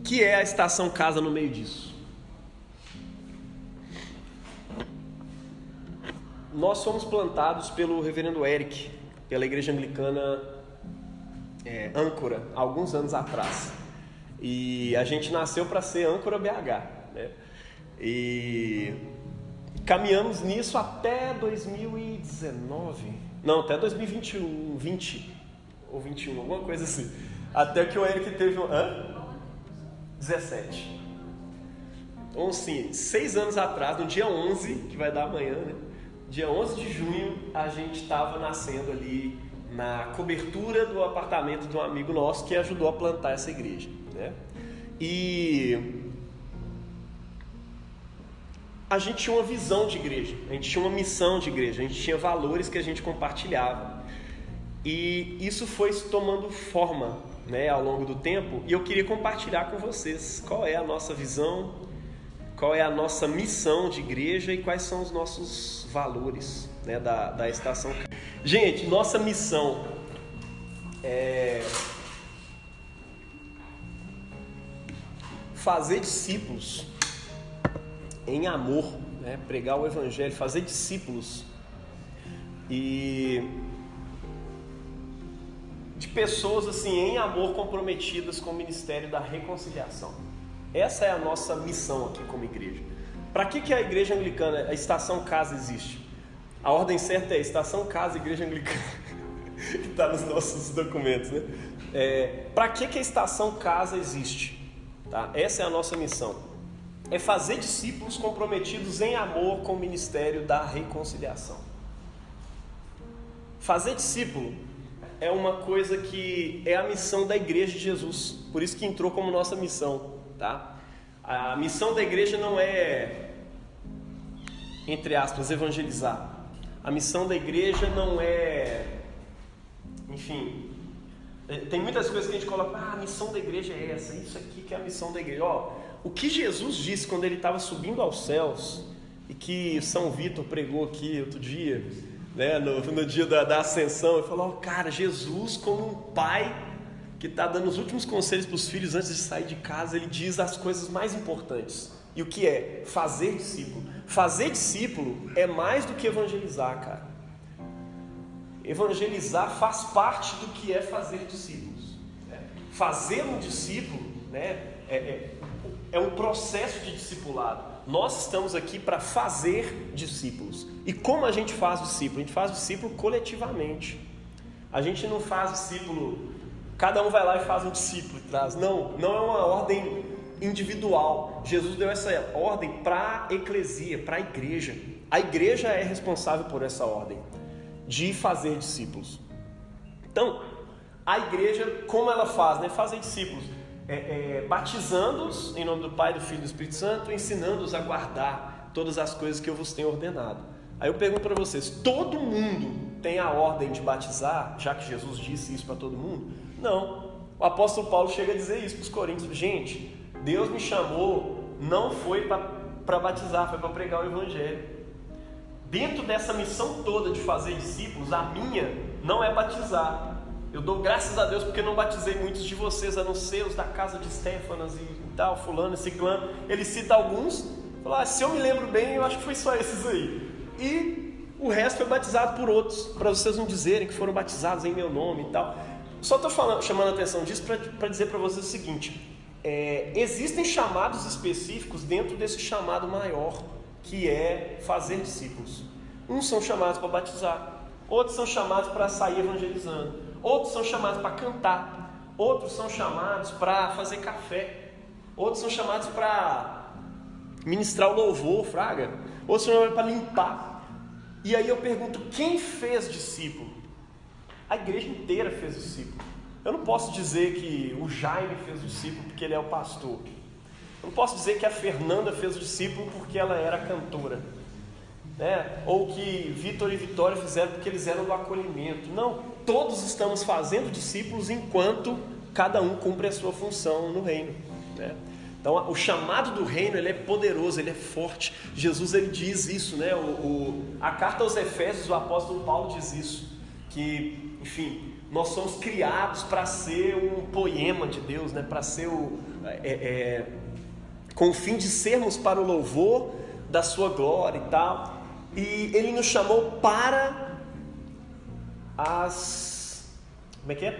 que é a Estação Casa no meio disso? Nós fomos plantados pelo reverendo Eric, pela Igreja Anglicana Âncora, há alguns anos atrás. E a gente nasceu para ser Âncora BH, né? E caminhamos nisso até 2019, não, até 2021, 20 ou 21, alguma coisa assim. Até que o Eric teve 17. Então, assim, 6 anos atrás, no dia 11, que vai dar amanhã, né? Dia 11 de junho, a gente estava nascendo ali na cobertura do apartamento de um amigo nosso que ajudou a plantar essa igreja, né? E a gente tinha uma visão de igreja, a gente tinha uma missão de igreja, a gente tinha valores que a gente compartilhava. E isso foi tomando forma, né, ao longo do tempo, e eu queria compartilhar com vocês qual é a nossa visão, qual é a nossa missão de igreja e quais são os nossos valores, né, da Estação Casa. Gente, nossa missão é fazer discípulos em amor, né, pregar o evangelho, fazer discípulos e de pessoas assim em amor comprometidas com o ministério da reconciliação. Essa é a nossa missão aqui como igreja. Para que a igreja anglicana, a Estação Casa existe? A ordem certa é Estação Casa, Igreja Anglicana, que está nos nossos documentos, né? Para que a Estação Casa existe? Tá? Essa é a nossa missão. É fazer discípulos comprometidos em amor com o ministério da reconciliação. Fazer discípulo é uma coisa que é a missão da Igreja de Jesus, por isso que entrou como nossa missão, tá? A missão da igreja não é, entre aspas, evangelizar. A missão da igreja não é, enfim, tem muitas coisas que a gente coloca, a missão da igreja é essa, isso aqui que é a missão da igreja. O que Jesus disse quando ele estava subindo aos céus, e que São Vítor pregou aqui outro dia, né, no dia da ascensão, ele falou, cara, Jesus como um pai que está dando os últimos conselhos para os filhos antes de sair de casa, ele diz as coisas mais importantes. E o que é? Fazer discípulo. Fazer discípulo é mais do que evangelizar, cara. Evangelizar faz parte do que é fazer discípulos. Fazer um discípulo, né, é um processo de discipulado. Nós estamos aqui para fazer discípulos. E como a gente faz discípulo? A gente faz discípulo coletivamente. A gente não faz discípulo, cada um vai lá e faz um discípulo e traz. Não é uma ordem individual. Jesus deu essa ordem para a eclesia, para a igreja. A igreja é responsável por essa ordem de fazer discípulos. Então, a igreja, como ela faz, né? Fazer discípulos, batizando-os em nome do Pai, do Filho e do Espírito Santo, ensinando-os a guardar todas as coisas que eu vos tenho ordenado. Aí eu pergunto para vocês, todo mundo tem a ordem de batizar, já que Jesus disse isso para todo mundo? Não. O apóstolo Paulo chega a dizer isso para os coríntios. Gente, Deus me chamou, não foi para batizar, foi para pregar o evangelho. Dentro dessa missão toda de fazer discípulos, a minha não é batizar. Eu dou graças a Deus porque não batizei muitos de vocês, a não ser os da casa de Estéfanas e tal, fulano e ciclano. Ele cita alguns, fala, se eu me lembro bem, eu acho que foi só esses aí. E o resto foi batizado por outros, para vocês não dizerem que foram batizados em meu nome e tal. Só estou chamando a atenção disso para dizer para vocês o seguinte, existem chamados específicos dentro desse chamado maior, que é fazer discípulos. Uns são chamados para batizar, outros são chamados para sair evangelizando, outros são chamados para cantar, outros são chamados para fazer café, outros são chamados para ministrar o louvor, fraga, outros são chamados para limpar. E aí eu pergunto, quem fez discípulo? A igreja inteira fez discípulo. Eu não posso dizer que o Jaime fez discípulo porque ele é o pastor. Eu não posso dizer que a Fernanda fez discípulo porque ela era cantora, né? Ou que Vitor e Vitória fizeram porque eles eram do acolhimento. Não, todos estamos fazendo discípulos enquanto cada um cumpre a sua função no reino, né? Então o chamado do reino, ele é poderoso, ele é forte. Jesus, ele diz isso, né? A carta aos Efésios, o apóstolo Paulo diz isso, que, enfim, Nós somos criados para ser um poema de Deus, né? Para ser com o fim de sermos para o louvor da sua glória e tal. E Ele nos chamou para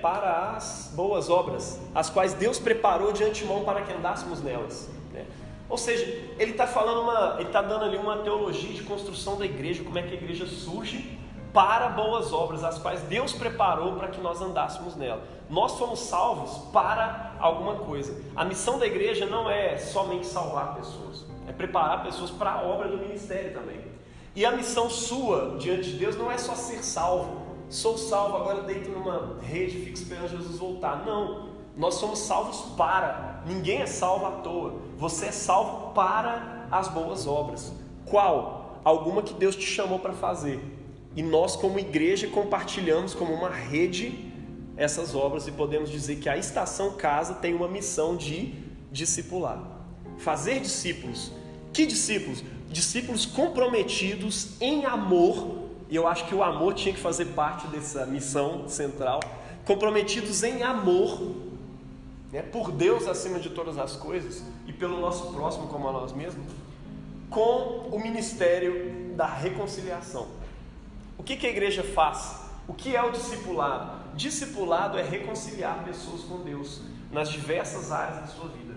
para as boas obras, as quais Deus preparou de antemão para que andássemos nelas, né? Ou seja, Ele está dando ali uma teologia de construção da igreja, como é que a igreja surge para boas obras, as quais Deus preparou para que nós andássemos nela. Nós somos salvos para alguma coisa. A missão da igreja não é somente salvar pessoas, é preparar pessoas para a obra do ministério também. E a missão sua diante de Deus não é só ser salvo. Sou salvo, agora deito numa rede, fico esperando Jesus voltar. Não, nós somos salvos para. Ninguém é salvo à toa. Você é salvo para as boas obras. Qual? Alguma que Deus te chamou para fazer. E nós, como igreja, compartilhamos como uma rede essas obras e podemos dizer que a Estação Casa tem uma missão de discipular. Fazer discípulos. Que discípulos? Discípulos comprometidos em amor. E eu acho que o amor tinha que fazer parte dessa missão central. Comprometidos em amor, né, por Deus acima de todas as coisas e pelo nosso próximo como a nós mesmos, com o ministério da reconciliação. O que a igreja faz? O que é o discipulado? Discipulado é reconciliar pessoas com Deus nas diversas áreas da sua vida.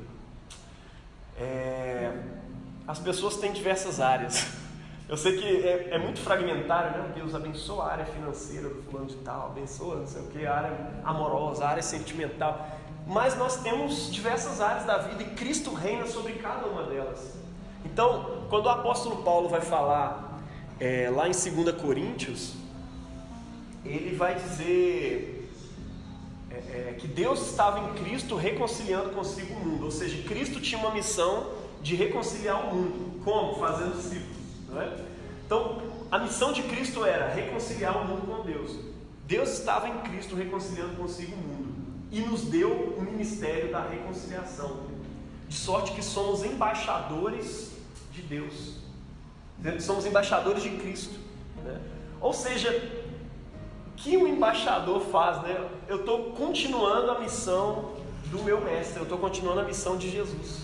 As pessoas têm diversas áreas. Eu sei que é muito fragmentário, né? Deus abençoa a área financeira do fulano de tal, abençoa não sei o que, a área amorosa, a área sentimental. Mas nós temos diversas áreas da vida e Cristo reina sobre cada uma delas. Então, quando o apóstolo Paulo vai falar lá em 2 Coríntios, ele vai dizer que Deus estava em Cristo reconciliando consigo o mundo. Ou seja, Cristo tinha uma missão de reconciliar o mundo. Como? Fazendo discípulos. Não é? Então, a missão de Cristo era reconciliar o mundo com Deus. Deus estava em Cristo reconciliando consigo o mundo e nos deu o ministério da reconciliação, de sorte que somos embaixadores de Deus, somos embaixadores de Cristo, né? Ou seja, o que um embaixador faz, né? Eu estou continuando a missão do meu mestre, eu estou continuando a missão de Jesus.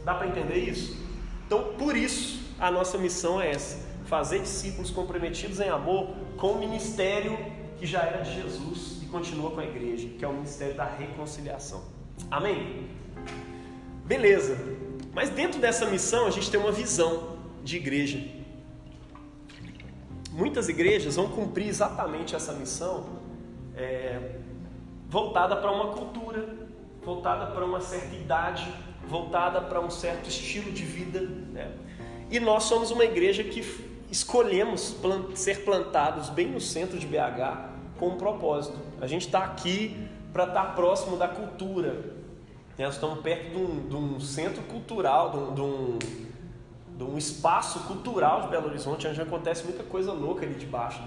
Dá para entender isso? Então, por isso, a nossa missão é essa: fazer discípulos comprometidos em amor com o ministério que já era de Jesus e continua com a igreja, que é o ministério da reconciliação. Amém? Beleza, mas dentro dessa missão a gente tem uma visão de igreja. Muitas igrejas vão cumprir exatamente essa missão voltada para uma cultura, voltada para uma certa idade, voltada para um certo estilo de vida, né? E nós somos uma igreja que escolhemos ser plantados bem no centro de BH com um propósito. A gente está aqui para estar próximo da cultura. Nós estamos perto de um centro cultural, de um espaço cultural de Belo Horizonte, onde acontece muita coisa louca ali debaixo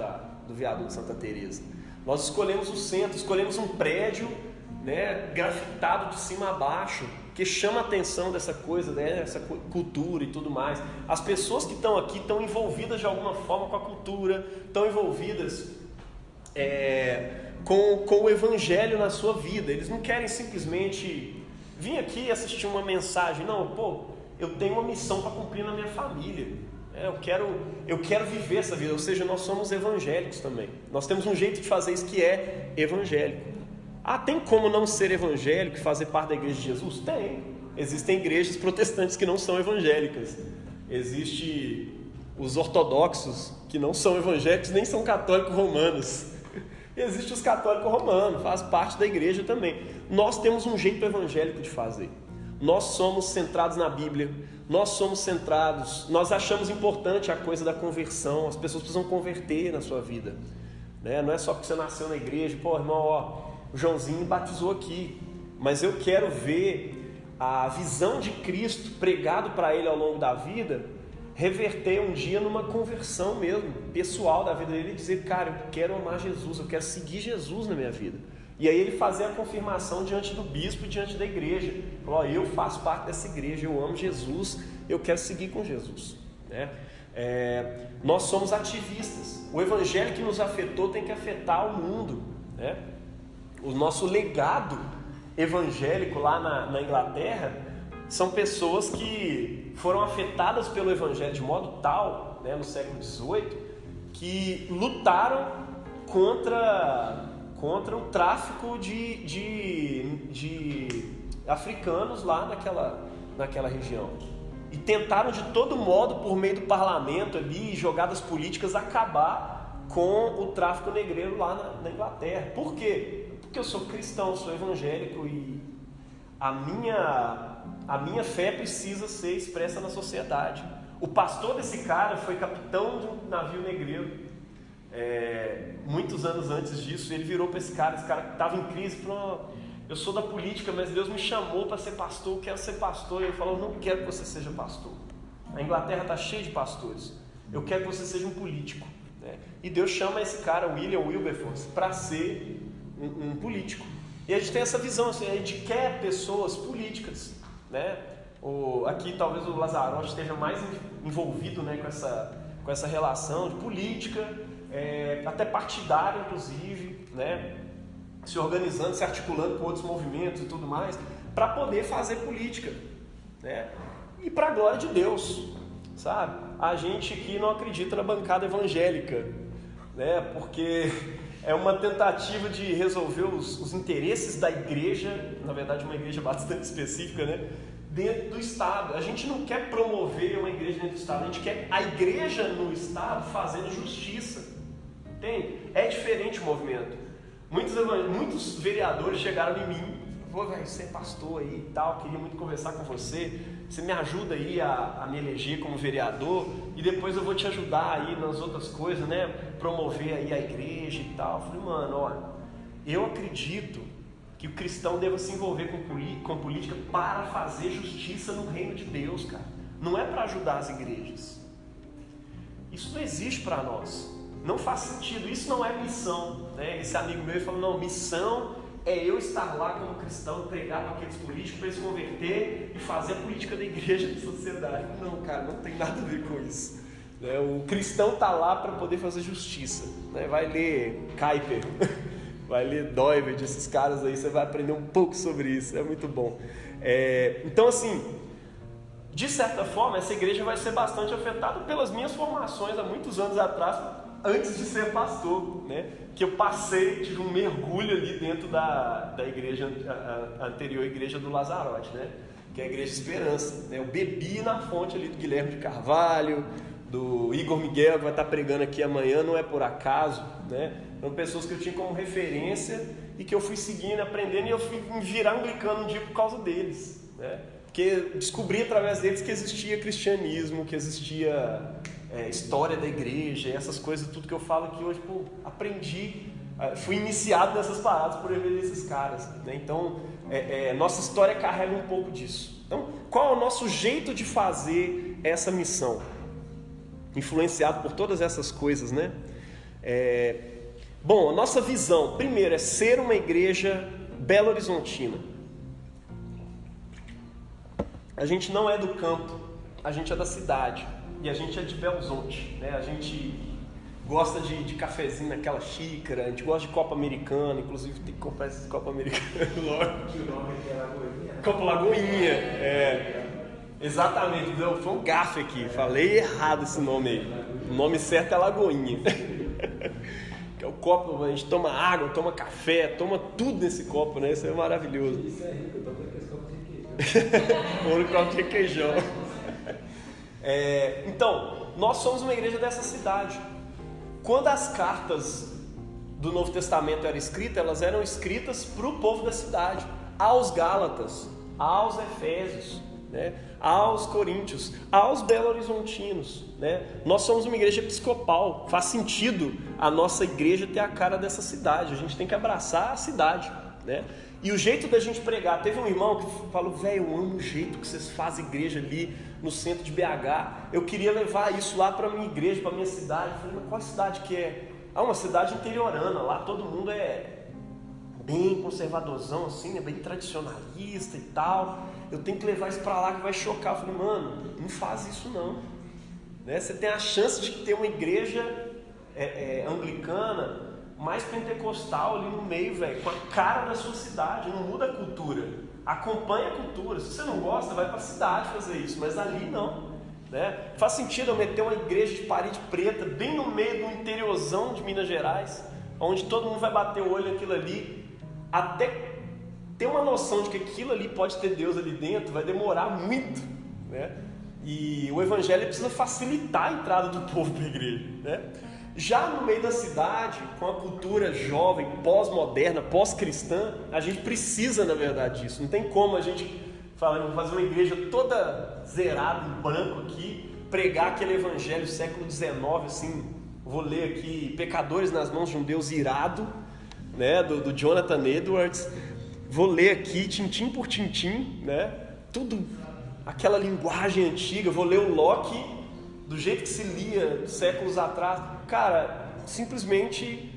do viaduto de Santa Teresa. Nós escolhemos o centro, escolhemos um prédio, né, grafitado de cima a baixo, que chama a atenção dessa coisa, né, essa cultura e tudo mais. As pessoas que estão aqui estão envolvidas de alguma forma com a cultura, estão envolvidas com o evangelho na sua vida. Eles não querem simplesmente vir aqui e assistir uma mensagem. Não, eu tenho uma missão para cumprir na minha família. Eu quero viver essa vida. Ou seja, nós somos evangélicos também. Nós temos um jeito de fazer isso que é evangélico. Tem como não ser evangélico e fazer parte da igreja de Jesus? Tem. Existem igrejas protestantes que não são evangélicas. Existem os ortodoxos que não são evangélicos nem são católicos romanos. Existem os católicos romanos, faz parte da igreja também. Nós temos um jeito evangélico de fazer. Nós somos centrados na Bíblia. Nós achamos importante a coisa da conversão. As pessoas precisam converter na sua vida, né? Não é só porque você nasceu na igreja, irmão, o Joãozinho batizou aqui, mas eu quero ver a visão de Cristo pregado para ele ao longo da vida reverter um dia numa conversão mesmo, pessoal da vida dele, e dizer, cara, eu quero amar Jesus, eu quero seguir Jesus na minha vida. E aí ele fazer a confirmação diante do bispo e diante da igreja. Falou, eu faço parte dessa igreja, eu amo Jesus, eu quero seguir com Jesus, né? Nós somos ativistas. O evangelho que nos afetou tem que afetar o mundo, né? O nosso legado evangélico lá na Inglaterra são pessoas que foram afetadas pelo evangelho de modo tal, né, no século XVIII, que lutaram contra o tráfico de africanos lá naquela região. E tentaram de todo modo, por meio do parlamento ali, jogadas políticas, acabar com o tráfico negreiro lá na Inglaterra. Por quê? Porque eu sou cristão, sou evangélico e a minha fé precisa ser expressa na sociedade. O pastor desse cara foi capitão de um navio negreiro. Muitos anos antes disso, ele virou para esse cara estava em crise, falou: eu sou da política, mas Deus me chamou para ser pastor, eu quero ser pastor. E ele falou: eu não quero que você seja pastor. A Inglaterra está cheia de pastores, eu quero que você seja um político, né? E Deus chama esse cara, William Wilberforce, para ser um político. E a gente tem essa visão, assim, a gente quer pessoas políticas, né? Aqui talvez o Lazarotti esteja mais envolvido, né, com essa relação de política, até partidária inclusive, né? Se organizando, se articulando com outros movimentos e tudo mais, para poder fazer política, né? E para a glória de Deus, sabe? A gente aqui não acredita na bancada evangélica, né? Porque é uma tentativa de resolver os interesses da igreja, na verdade uma igreja bastante específica, né? Dentro do Estado. A gente não quer promover uma igreja dentro do Estado, a gente quer a igreja no Estado fazendo justiça, entende? É diferente o movimento. Muitos vereadores chegaram em mim: você é pastor aí e tal, queria muito conversar com você, você me ajuda aí a me eleger como vereador e depois eu vou te ajudar aí nas outras coisas, né, promover aí a igreja e tal. Eu falei: mano, olha, eu acredito que o cristão deva se envolver com política para fazer justiça no reino de Deus, cara. Não é para ajudar as igrejas. Isso não existe para nós. Não faz sentido, isso não é missão, né? Esse amigo meu falou: não, missão é eu estar lá como cristão, pregar para aqueles políticos para eles se converter e fazer a política da igreja e da sociedade. Não, cara, não tem nada a ver com isso, né? O cristão está lá para poder fazer justiça, né? Vai ler Kuyper, vai ler Doivert, esses caras aí, você vai aprender um pouco sobre isso, é muito bom. Então, assim, de certa forma, essa igreja vai ser bastante afetada pelas minhas formações há muitos anos atrás, antes de ser pastor, né? Que eu tive um mergulho ali dentro da igreja, a anterior igreja do Lazarotti, né? Que é a Igreja Esperança, né? Eu bebi na fonte ali do Guilherme de Carvalho, do Igor Miguel, que vai estar pregando aqui amanhã, não é por acaso, né? São pessoas que eu tinha como referência e que eu fui seguindo, aprendendo, e eu fui me virar anglicano um dia por causa deles, né? Porque descobri através deles que existia cristianismo, que existia história da igreja, essas coisas, tudo que eu falo aqui hoje, aprendi, fui iniciado nessas paradas por ver esses caras, né? Então, nossa história carrega um pouco disso. Então, qual é o nosso jeito de fazer essa missão? Influenciado por todas essas coisas, né? Bom, a nossa visão, primeiro, é ser uma igreja belo-horizontina. A gente não é do campo, a gente é da cidade. E a gente é de Belo Horizonte, né? A gente gosta de cafezinho naquela xícara, a gente gosta de copo americano, inclusive tem que comprar esse copo americano logo. O nome é Lagoinha. Copo Lagoinha, exatamente, foi um gafe aqui, falei errado esse nome aí. O nome certo é Lagoinha. Que é o copo, a gente toma água, toma café, toma tudo nesse copo, né? Isso é maravilhoso. Isso é rico, eu tô com esse copo de queijão. O único copo de queijão. Então, nós somos uma igreja dessa cidade. Quando as cartas do Novo Testamento eram escritas, elas eram escritas para o povo da cidade, aos Gálatas, aos Efésios, né? Aos Coríntios, aos Belo-Horizontinos, né? Nós somos uma igreja episcopal, faz sentido a nossa igreja ter a cara dessa cidade, a gente tem que abraçar a cidade, né? E o jeito da gente pregar, teve um irmão que falou: velho, eu amo o jeito que vocês fazem igreja ali no centro de BH, eu queria levar isso lá para a minha igreja, para a minha cidade. Eu falei: mas qual cidade que é? Uma cidade interiorana, lá todo mundo é bem conservadorzão assim, né? Bem tradicionalista e tal, eu tenho que levar isso para lá que vai chocar. Eu falei: mano, não faz isso não, né? Você tem a chance de ter uma igreja anglicana, mais pentecostal ali no meio, velho, com a cara da sua cidade. Não muda a cultura, acompanha a cultura. Se você não gosta, vai para a cidade fazer isso, mas ali não, né? Faz sentido eu meter uma igreja de parede preta bem no meio do interiorzão de Minas Gerais, onde todo mundo vai bater o olho naquilo ali, até ter uma noção de que aquilo ali pode ter Deus ali dentro, vai demorar muito, né? E o evangelho precisa facilitar a entrada do povo para a igreja, né? Já no meio da cidade, com a cultura jovem, pós-moderna, pós-cristã, a gente precisa, na verdade, disso. Não tem como a gente fazer uma igreja toda zerada em branco aqui, pregar aquele evangelho século XIX, assim, vou ler aqui, Pecadores nas mãos de um Deus irado, né, do Jonathan Edwards. Vou ler aqui, tintim por tintim, né, tudo, aquela linguagem antiga. Vou ler o Locke do jeito que se lia séculos atrás. Cara, simplesmente,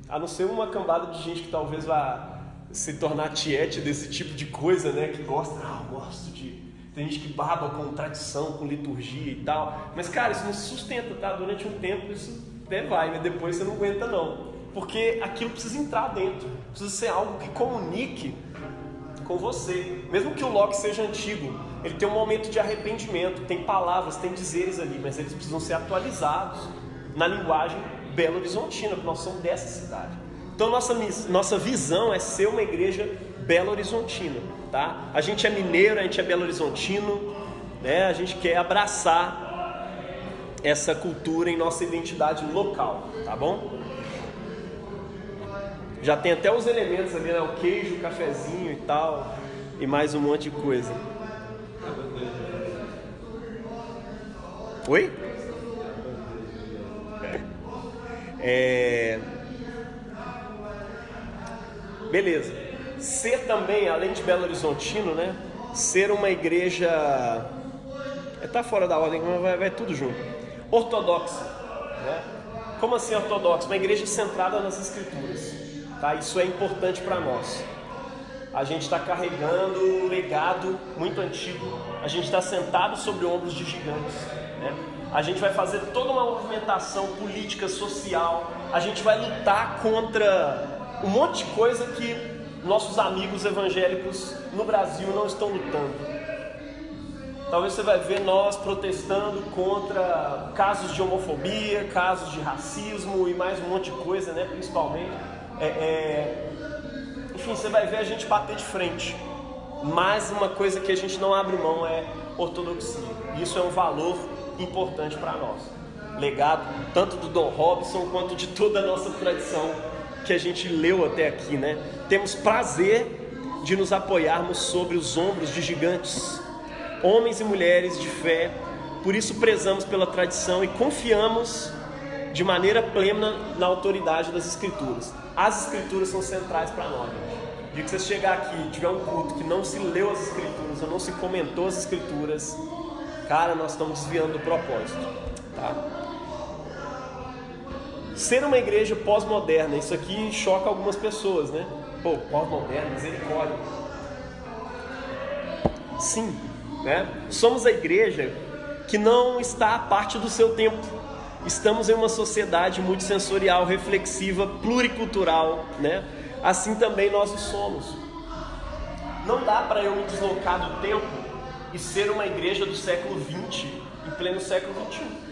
a não ser uma cambada de gente que talvez vá se tornar tiete desse tipo de coisa, né? Que gosta, eu gosto de... Tem gente que baba com tradição, com liturgia e tal. Mas, cara, isso não se sustenta, tá? Durante um tempo isso até vai, mas depois você não aguenta, não. Porque aquilo precisa entrar dentro. Precisa ser algo que comunique com você. Mesmo que o Locke seja antigo, ele tem um momento de arrependimento, tem palavras, tem dizeres ali, mas eles precisam ser atualizados na linguagem belo-horizontina, porque nós somos dessa cidade. Então nossa visão é ser uma igreja belo-horizontina, tá? A gente é mineiro, a gente é belo-horizontino, né? A gente quer abraçar essa cultura em nossa identidade local, tá bom? Já tem até os elementos ali, né? O queijo, o cafezinho e tal, e mais um monte de coisa. Oi? Beleza. Ser também, além de Belo Horizontino, né? Ser uma igreja... Tá fora da ordem, mas vai tudo junto. Ortodoxa, né? Como assim ortodoxa? Uma igreja centrada nas Escrituras, tá? Isso é importante para nós. A gente está carregando um legado muito antigo. A gente está sentado sobre ombros de gigantes, né? A gente vai fazer toda uma movimentação política, social. A gente vai lutar contra um monte de coisa que nossos amigos evangélicos no Brasil não estão lutando. Talvez você vai ver nós protestando contra casos de homofobia, casos de racismo e mais um monte de coisa, né? Principalmente. Enfim, você vai ver a gente bater de frente. Mas uma coisa que a gente não abre mão é ortodoxia. Isso é um valor importante para nós. Legado tanto do Dom Robson quanto de toda a nossa tradição que a gente leu até aqui, né? Temos prazer de nos apoiarmos sobre os ombros de gigantes, homens e mulheres de fé. Por isso prezamos pela tradição e confiamos de maneira plena na autoridade das Escrituras. As Escrituras são centrais para nós. O dia que você chegar aqui e tiver um culto que não se leu as Escrituras ou não se comentou as Escrituras, cara, nós estamos desviando do propósito, tá? Ser uma igreja pós-moderna, isso aqui choca algumas pessoas, né? Pô, pós-moderna, misericórdia. Sim, né? Somos a igreja que não está à parte do seu tempo. Estamos em uma sociedade multissensorial, reflexiva, pluricultural, né? Assim também nós o somos. Não dá para eu me deslocar do tempo e ser uma igreja do século XX, em pleno século XXI.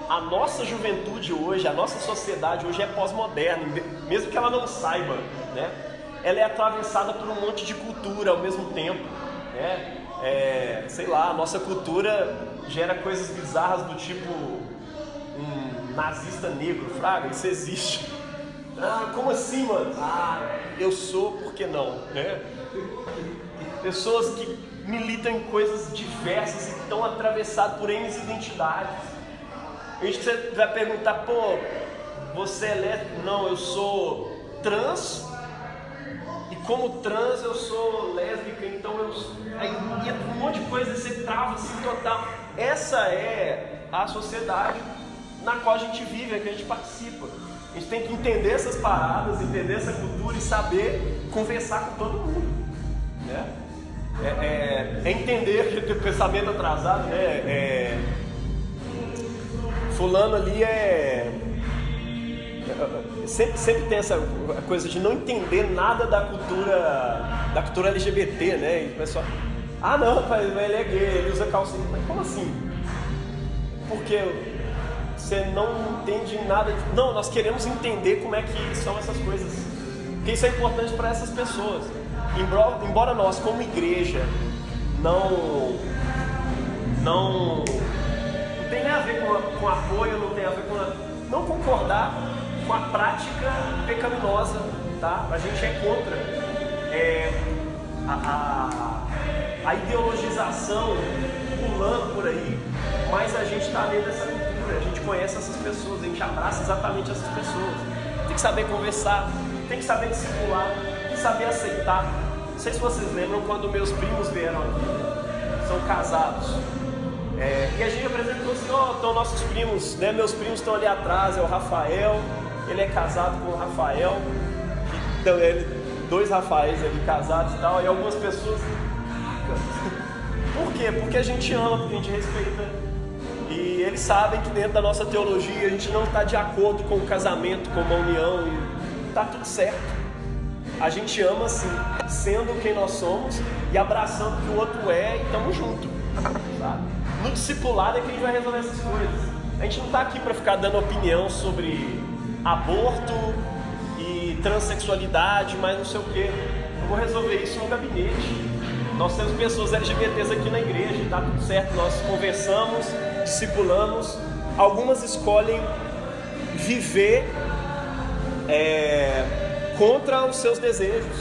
A nossa juventude hoje, a nossa sociedade hoje é pós-moderna, mesmo que ela não saiba, né? Ela é atravessada por um monte de cultura ao mesmo tempo, né? Sei lá, a nossa cultura gera coisas bizarras do tipo um nazista negro, fraga, isso existe. Ah, como assim, mano? Ah, eu sou, por que não, né? Pessoas que militam em coisas diversas e estão atravessadas por N identidades. A gente vai perguntar, pô, você é lésbico? Não, eu sou trans, e como trans eu sou lésbica, então eu... Aí um monte de coisa, você trava assim total. Essa é a sociedade na qual a gente vive, é que a gente participa. A gente tem que entender essas paradas, entender essa cultura e saber conversar com todo mundo, né? Entender que o pensamento atrasado, né? Fulano ali é sempre tem essa coisa de não entender nada da cultura LGBT, né? E o pessoal, não, rapaz, ele é gay, ele usa calcinha. Mas como assim? Porque você não entende nada. Não, nós queremos entender como é que são essas coisas. Porque isso é importante para essas pessoas. Embora nós, como igreja, não tem a ver com apoio, não tem a ver com não concordar com a prática pecaminosa, tá? A gente é contra a ideologização pulando por aí, mas a gente está dentro dessa cultura, a gente conhece essas pessoas, a gente abraça exatamente essas pessoas. Tem que saber conversar, tem que saber discipular, tem que saber aceitar. Não sei se vocês lembram quando meus primos vieram aqui, são casados. E a gente apresentou assim, estão nossos primos, né? Meus primos estão ali atrás, é o Rafael, ele é casado com o Rafael, então, dois Rafaéis ali casados e tal, e algumas pessoas, por quê? Porque a gente ama, porque a gente respeita, e eles sabem que dentro da nossa teologia a gente não está de acordo com o casamento, com uma união, e está tudo certo. A gente ama assim, sendo quem nós somos e abraçando o que o outro é e estamos juntos, sabe? No discipulado é que a gente vai resolver essas coisas. A gente não está aqui para ficar dando opinião sobre aborto e transexualidade, mas não sei o quê. Eu vou resolver isso no gabinete. Nós temos pessoas LGBTs aqui na igreja, está tudo certo. Nós conversamos, discipulamos. Algumas escolhem viver contra os seus desejos.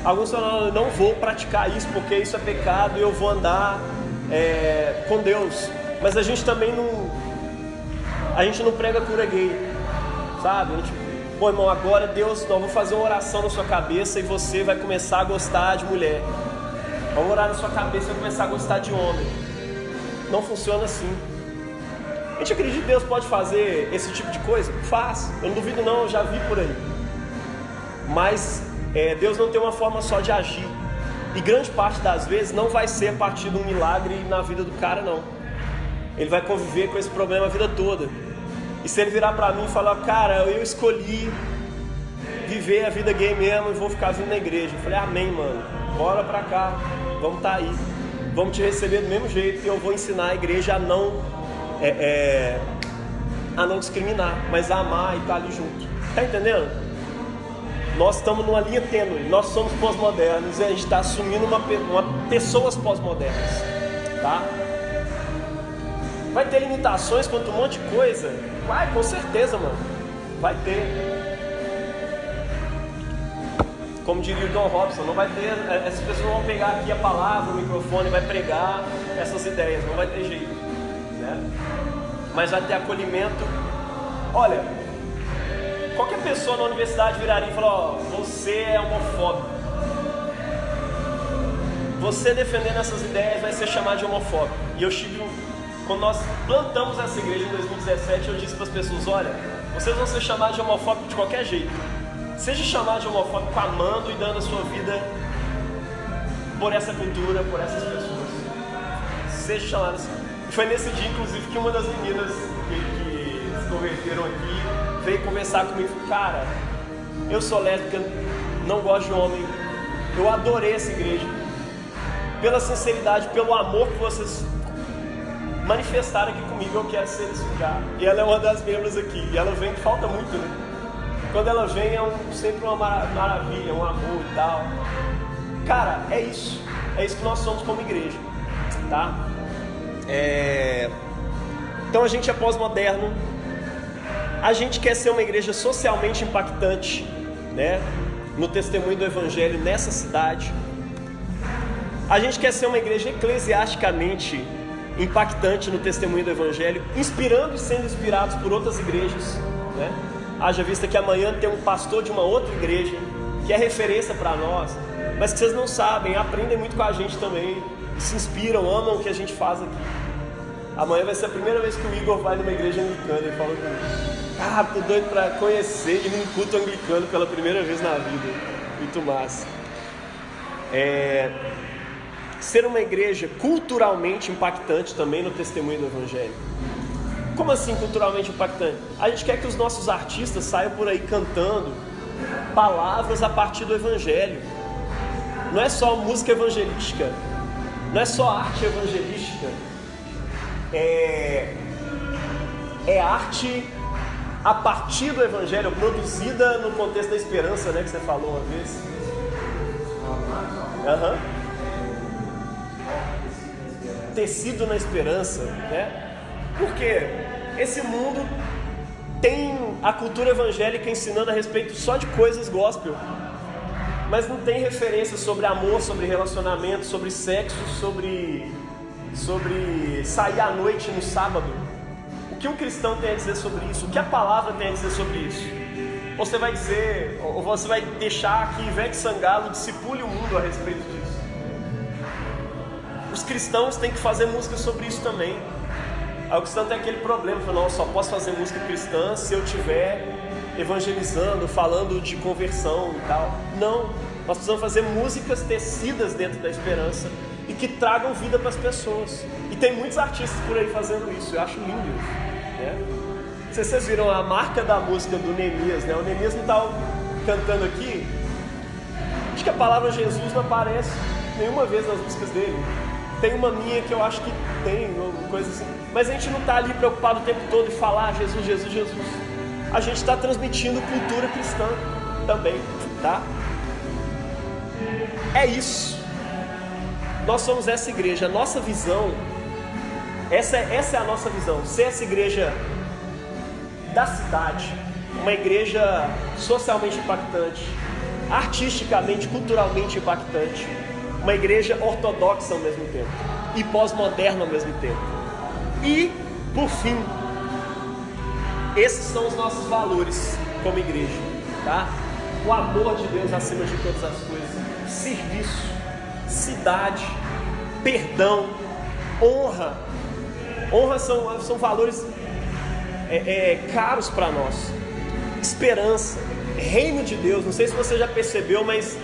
Alguns falam, não vou praticar isso porque isso é pecado e eu vou andar com Deus. Mas a gente também não prega cura gay, sabe? Pô, irmão, agora Deus, nós vamos fazer uma oração na sua cabeça e você vai começar a gostar de mulher. Vamos orar na sua cabeça e vai começar a gostar de homem. Não funciona assim. A gente acredita que Deus pode fazer esse tipo de coisa? Faz, eu não duvido não, eu já vi por aí. Mas Deus não tem uma forma só de agir. E grande parte das vezes não vai ser a partir de um milagre na vida do cara, não. Ele vai conviver com esse problema a vida toda. E se ele virar pra mim e falar, cara, eu escolhi viver a vida gay mesmo e vou ficar vindo na igreja. Eu falei, amém, mano, bora pra cá, vamos tá aí. Vamos te receber do mesmo jeito e eu vou ensinar a igreja a não discriminar, mas a amar e estar ali junto. Tá entendendo? Nós estamos numa linha tênue, nós somos pós-modernos e a gente está assumindo pessoas pós-modernas, tá? Vai ter limitações quanto um monte de coisa? Vai, com certeza, mano, vai ter. Como diria o John Robson, não vai ter, essas pessoas vão pegar aqui a palavra, o microfone, vai pregar essas ideias, não vai ter jeito, né? Mas vai ter acolhimento. Olha, qualquer pessoa na universidade viraria e falar, você é homofóbico. Você defendendo essas ideias vai ser chamado de homofóbico. E eu quando nós plantamos essa igreja em 2017, eu disse para as pessoas, olha, vocês vão ser chamados de homofóbico de qualquer jeito. Seja chamado de homofóbico amando e dando a sua vida por essa cultura, por essas pessoas. Seja chamado assim. E foi nesse dia, inclusive, que uma das meninas que se converteram aqui veio conversar comigo, cara, eu sou lésbica, não gosto de homem, eu adorei essa igreja, pela sinceridade, pelo amor que vocês manifestaram aqui comigo, eu quero ser esse lugar. E ela é uma das membros aqui, e ela vem, que falta muito, né? Quando ela vem sempre uma maravilha, um amor e tal. Cara, é isso que nós somos como igreja, tá? Então a gente é pós-moderno. A gente quer ser uma igreja socialmente impactante, né? No testemunho do Evangelho nessa cidade. A gente quer ser uma igreja eclesiasticamente impactante no testemunho do Evangelho, inspirando e sendo inspirados por outras igrejas, né? Haja vista que amanhã tem um pastor de uma outra igreja que é referência para nós, mas que vocês não sabem, aprendem muito com a gente também, se inspiram, amam o que a gente faz aqui. Amanhã vai ser a primeira vez que o Igor vai numa igreja anglicana. Ele falou comigo, tô doido para conhecer e num culto anglicano pela primeira vez na vida. Muito massa. Ser uma igreja culturalmente impactante também no testemunho do Evangelho. Como assim culturalmente impactante? A gente quer que os nossos artistas saiam por aí cantando palavras a partir do Evangelho. Não é só música evangelística, não é só arte evangelística, é arte a partir do Evangelho, produzida no contexto da esperança, né, que você falou uma vez. Tecido na esperança, né? Porque esse mundo tem a cultura evangélica ensinando a respeito só de coisas gospel, mas não tem referência sobre amor, sobre relacionamento, sobre sexo, sobre sair à noite no sábado. O que um cristão tem a dizer sobre isso? O que a palavra tem a dizer sobre isso? Você vai dizer, ou você vai deixar que Ivete Sangalo discipule o mundo a respeito disso? Os cristãos têm que fazer música sobre isso também. Aí o cristão tem aquele problema, não, eu só posso fazer música cristã se eu estiver evangelizando, falando de conversão e tal. Não, nós precisamos fazer músicas tecidas dentro da esperança e que tragam vida para as pessoas. E tem muitos artistas por aí fazendo isso, eu acho lindo isso, né? Não sei se vocês viram a marca da música do Neemias, né? O Neemias não está cantando aqui, acho que a palavra Jesus não aparece nenhuma vez nas músicas dele. Tem uma minha que eu acho que tem, coisa assim. Mas a gente não está ali preocupado o tempo todo em falar Jesus, Jesus, Jesus. A gente está transmitindo cultura cristã também, tá? É isso. Nós somos essa igreja. A nossa visão, essa é a nossa visão. Ser essa igreja da cidade, uma igreja socialmente impactante, artisticamente, culturalmente impactante, uma igreja ortodoxa ao mesmo tempo e pós-moderna ao mesmo tempo. E, por fim, esses são os nossos valores como igreja, tá? O amor de Deus acima de todas as coisas, serviço, cidade, perdão, honra. Honra são valores caros para nós. Esperança, reino de Deus. Não sei se você já percebeu, mas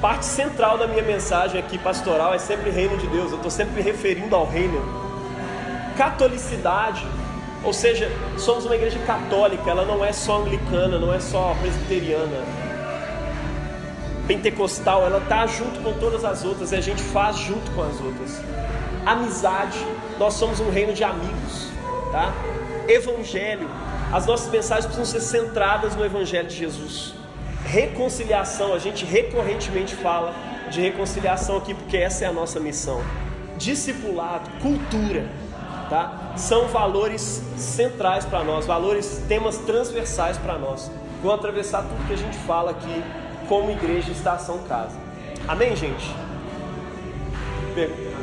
parte central da minha mensagem aqui pastoral é sempre reino de Deus. Eu estou sempre me referindo ao reino. Catolicidade, ou seja, somos uma igreja católica. Ela não é só anglicana, não é só presbiteriana, pentecostal. Ela está junto com todas as outras e a gente faz junto com as outras. Amizade, nós somos um reino de amigos, tá? Evangelho, as nossas mensagens precisam ser centradas no Evangelho de Jesus. Reconciliação, a gente recorrentemente fala de reconciliação aqui, porque essa é a nossa missão. Discipulado, cultura, tá? São valores centrais para nós, temas transversais para nós, vão atravessar tudo que a gente fala aqui como igreja Estação Casa. Amém, gente? Pergunta.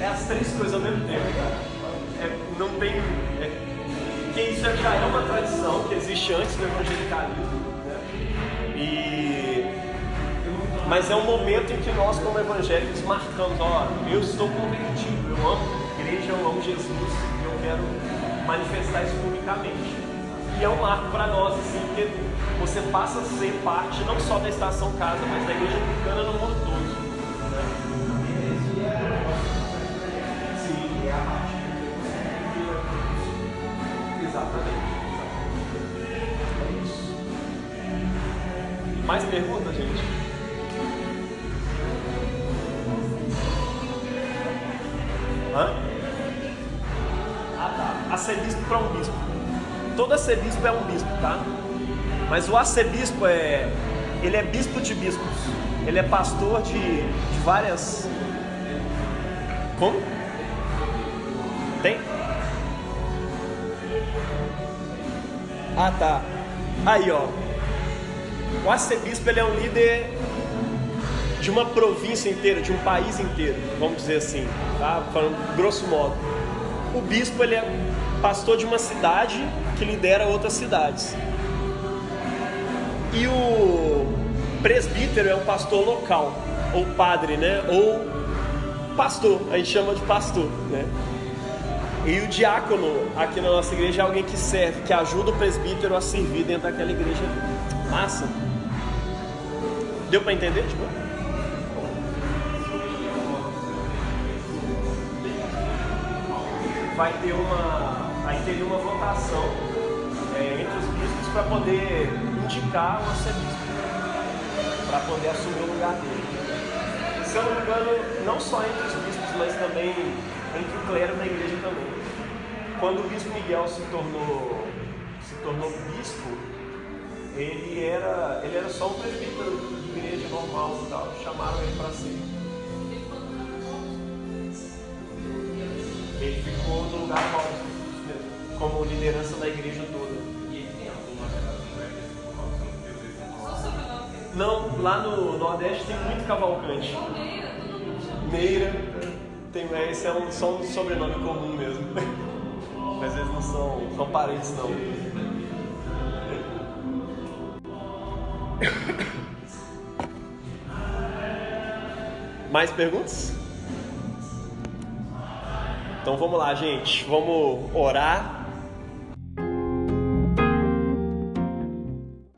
É as três coisas ao mesmo tempo, cara. Não tem. Porque isso já é uma tradição que existe antes do evangelicalismo, né? Mas é um momento em que nós, como evangélicos, marcamos: ó, eu estou convertido, eu amo a igreja, eu amo Jesus, eu quero manifestar isso publicamente. E é um marco para nós, assim, porque você passa a ser parte não só da Estação Casa, mas da igreja anglicana no mundo todo. Exatamente. É isso. Mais perguntas, gente? Hã? Ah, tá. Arcebispo para um bispo. Todo arcebispo é um bispo, tá? Mas o arcebispo ele é bispo de bispos. Ele é pastor de várias... Como? Tem? Ah, tá. Aí, ó. O arcebispo, ele é um líder de uma província inteira, de um país inteiro, vamos dizer assim, tá? Falando grosso modo. O bispo, ele é pastor de uma cidade que lidera outras cidades. E o presbítero é um pastor local, ou padre, né? Ou pastor, a gente chama de pastor, né? E o diácono aqui na nossa igreja é alguém que serve, que ajuda o presbítero a servir dentro daquela igreja. Massa. Deu para entender? Tipo? Vai ter uma votação entre os bispos para poder indicar o arcebispo, para poder assumir o lugar dele. Se eu não me engano, não só entre os bispos, mas também entre o clero da igreja também. Quando o bispo Miguel se tornou bispo, ele era só um presbítero de igreja normal e tal, chamaram ele para ser. Ele ficou no lugar mesmo, como liderança da igreja toda. E ele tem alguma relação? Não, lá no Nordeste tem muito cavalcante. Meira, esse é só um sobrenome comum mesmo. Mas eles não são parentes não. Mais perguntas? Então vamos lá, gente. Vamos orar.